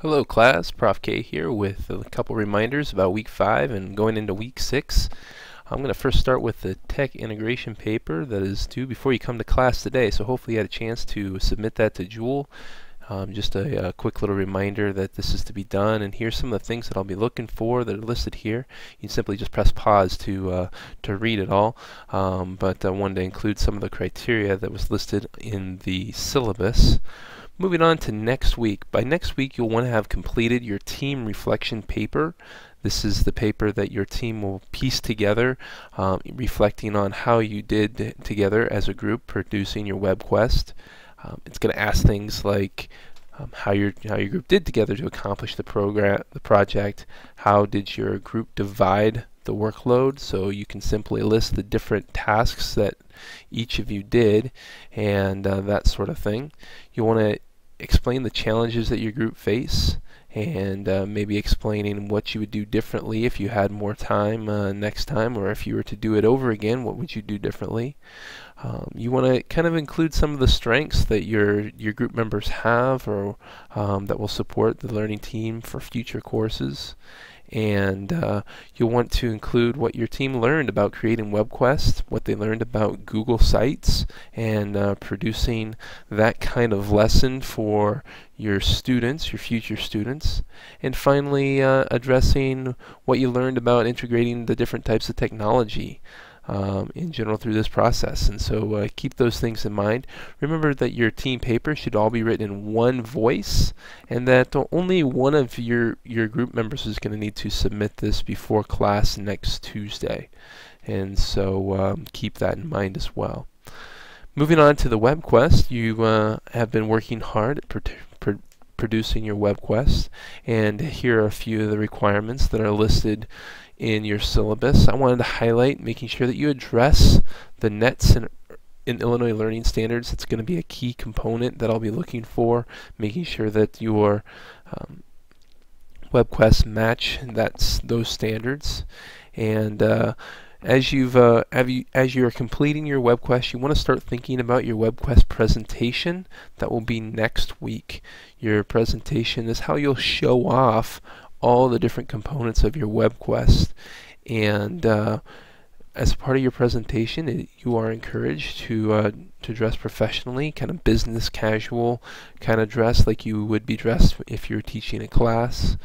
Hello class, Prof K here with a couple reminders about week 5 and going into week 6. I'm going to first start with the tech integration paper that is due before you come to class today, so hopefully you had a chance to submit that to Jewel. Just a quick little reminder that this is to be done, and here's some of the things that I'll be looking for that are listed here. You can simply just press pause to read it all, but I wanted to include some of the criteria that was listed in the syllabus. Moving on to next week. By next week, you'll want to have completed your team reflection paper. This is the paper that your team will piece together, reflecting on how you did together as a group producing your web quest. It's going to ask things like how your group did together to accomplish the project. How did your group divide the workload? So you can simply list the different tasks that each of you did, and that sort of thing. You want to explain the challenges that your group face, and maybe explaining what you would do differently if you had more time next time, or if you were to do it over again, what would you do differently. You want to kind of include some of the strengths that your group members have, or that will support the learning team for future courses. And you'll want to include what your team learned about creating WebQuest, what they learned about Google Sites, and producing that kind of lesson for your students, your future students. And finally, addressing what you learned about integrating the different types of technology in general through this process. And so keep those things in mind. Remember that your team paper should all be written in one voice, and that only one of your group members is going to need to submit this before class next Tuesday. And so keep that in mind as well. Moving on to the WebQuest, you have been working hard at producing your WebQuest, and here are a few of the requirements that are listed in your syllabus. I wanted to highlight making sure that you address the NETs in Illinois Learning Standards. It's going to be a key component that I'll be looking for, making sure that your WebQuests match those standards. And as you are completing your WebQuest, you want to start thinking about your WebQuest presentation that will be next week. Your presentation is how you'll show off all the different components of your WebQuest, and as part of your presentation, you are encouraged to dress professionally, kind of business casual kind of dress, like you would be dressed if you're teaching a class.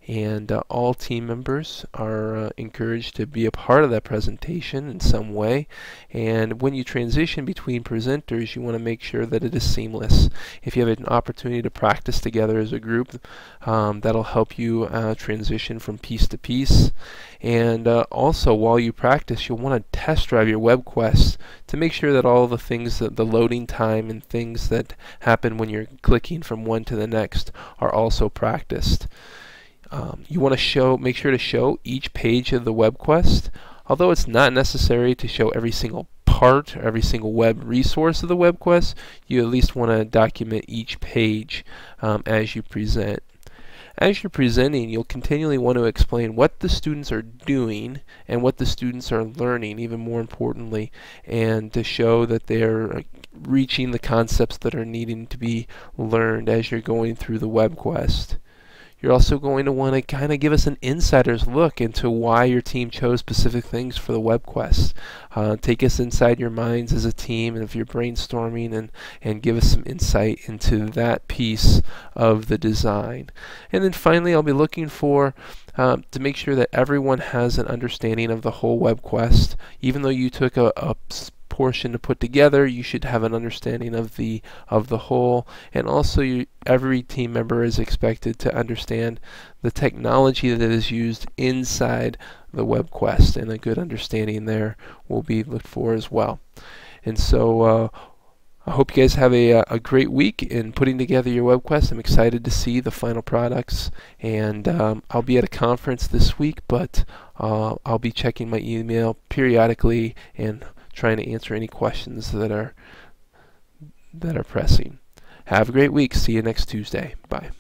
And all team members are encouraged to be a part of that presentation in some way. And when you transition between presenters, you want to make sure that it is seamless. If you have an opportunity to practice together as a group, that'll help you transition from piece to piece. And also, while you practice, you'll want to test drive your WebQuest to make sure that all the things, that the loading time and things that happen when you're clicking from one to the next, are also practiced. You want to make sure to show each page of the WebQuest. Although it's not necessary to show every single part or every single web resource of the WebQuest, you at least want to document each page as you present. As you're presenting, you'll continually want to explain what the students are doing and what the students are learning, even more importantly, and to show that they're reaching the concepts that are needing to be learned as you're going through the WebQuest. You're also going to want to kind of give us an insider's look into why your team chose specific things for the WebQuest. Take us inside your minds as a team, and if you're brainstorming, and give us some insight into that piece of the design. And then finally, I'll be looking for to make sure that everyone has an understanding of the whole WebQuest. Even though you took a portion to put together, you should have an understanding of the whole, and also every team member is expected to understand the technology that is used inside the WebQuest, and a good understanding there will be looked for as well. And so I hope you guys have a great week in putting together your WebQuest. I'm excited to see the final products, and I'll be at a conference this week, but I'll be checking my email periodically and trying to answer any questions that are pressing. Have a great week. See you next Tuesday. Bye.